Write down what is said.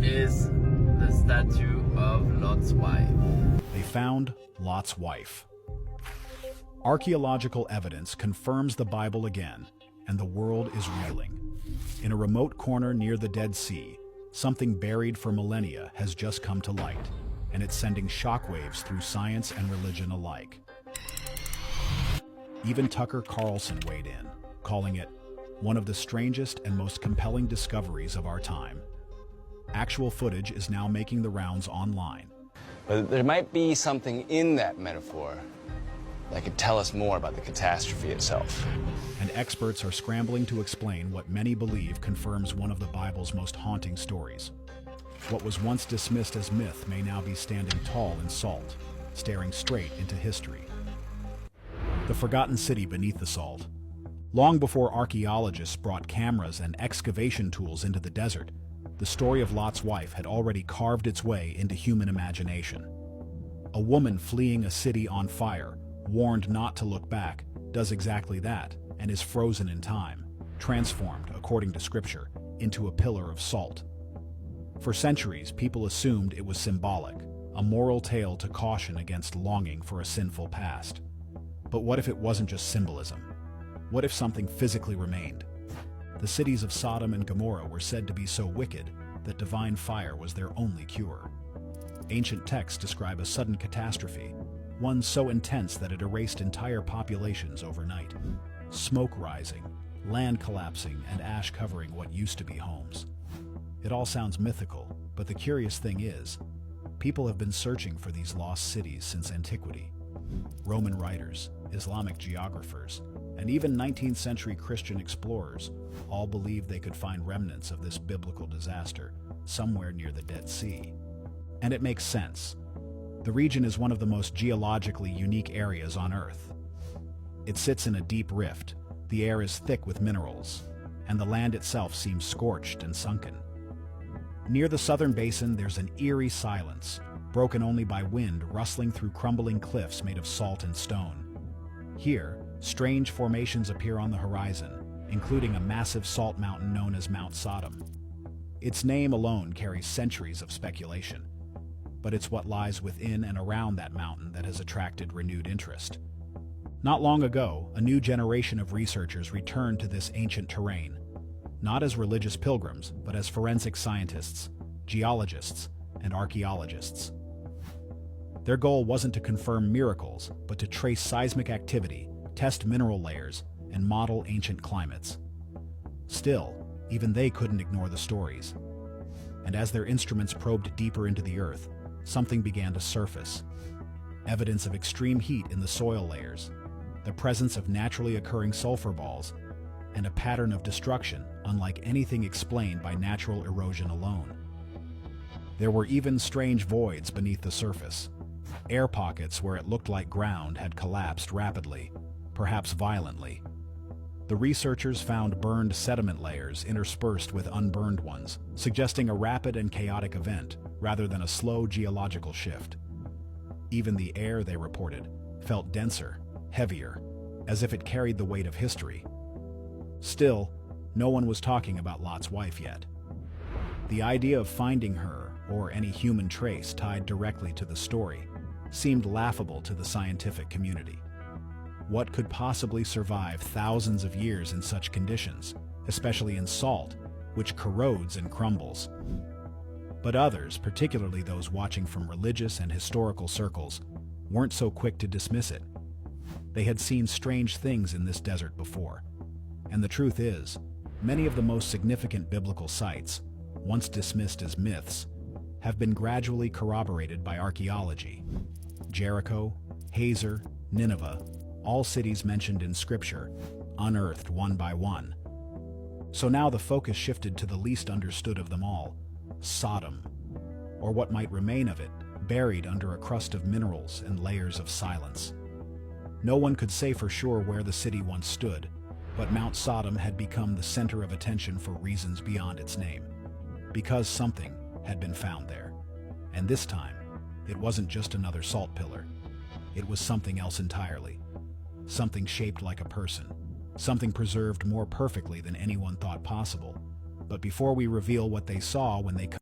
is the statue of Lot's wife. They found Lot's wife. Archaeological evidence confirms the Bible again, and the world is reeling. In a remote corner near the Dead Sea, something buried for millennia has just come to light, and it's sending shockwaves through science and religion alike. Even Tucker Carlson weighed in, calling it one of the strangest and most compelling discoveries of our time. Actual footage is now making the rounds online. But there might be something in that metaphor that could tell us more about the catastrophe itself. And experts are scrambling to explain what many believe confirms one of the Bible's most haunting stories. What was once dismissed as myth may now be standing tall in salt, staring straight into history. The forgotten city beneath the salt. Long before archaeologists brought cameras and excavation tools into the desert, the story of Lot's wife had already carved its way into human imagination. A woman fleeing a city on fire, warned not to look back, does exactly that and is frozen in time, transformed, according to scripture, into a pillar of salt. For centuries, people assumed it was symbolic, a moral tale to caution against longing for a sinful past. But what if it wasn't just symbolism? What if something physically remained? The cities of Sodom and Gomorrah were said to be so wicked that divine fire was their only cure. Ancient texts describe a sudden catastrophe, one so intense that it erased entire populations overnight. Smoke rising, land collapsing, and ash covering what used to be homes. It all sounds mythical, but the curious thing is, people have been searching for these lost cities since antiquity. Roman writers, Islamic geographers, and even 19th century Christian explorers all believed they could find remnants of this biblical disaster somewhere near the Dead Sea. And it makes sense. The region is one of the most geologically unique areas on Earth. It sits in a deep rift, the air is thick with minerals, and the land itself seems scorched and sunken. Near the southern basin, there's an eerie silence, broken only by wind rustling through crumbling cliffs made of salt and stone. Here, strange formations appear on the horizon, including a massive salt mountain known as Mount Sodom. Its name alone carries centuries of speculation, but it's what lies within and around that mountain that has attracted renewed interest. Not long ago, a new generation of researchers returned to this ancient terrain, not as religious pilgrims, but as forensic scientists, geologists, and archaeologists. Their goal wasn't to confirm miracles, but to trace seismic activity, test mineral layers, and model ancient climates. Still, even they couldn't ignore the stories. And as their instruments probed deeper into the earth, something began to surface. Evidence of extreme heat in the soil layers, the presence of naturally occurring sulfur balls, and a pattern of destruction unlike anything explained by natural erosion alone. There were even strange voids beneath the surface, air pockets where it looked like ground had collapsed rapidly, perhaps violently. The researchers found burned sediment layers interspersed with unburned ones, suggesting a rapid and chaotic event rather than a slow geological shift. Even the air, they reported, felt denser, heavier, as if it carried the weight of history. Still, no one was talking about Lot's wife yet. The idea of finding her, or any human trace tied directly to the story, seemed laughable to the scientific community. What could possibly survive thousands of years in such conditions, especially in salt, which corrodes and crumbles? But others, particularly those watching from religious and historical circles, weren't so quick to dismiss it. They had seen strange things in this desert before. And the truth is, many of the most significant biblical sites, once dismissed as myths, have been gradually corroborated by archaeology. Jericho, Hazor, Nineveh, all cities mentioned in Scripture, unearthed one by one. So now the focus shifted to the least understood of them all, Sodom, or what might remain of it, buried under a crust of minerals and layers of silence. No one could say for sure where the city once stood, but Mount Sodom had become the center of attention for reasons beyond its name, because something had been found there. And this time, it wasn't just another salt pillar. It was something else entirely. Something shaped like a person. Something preserved more perfectly than anyone thought possible. But before we reveal what they saw when they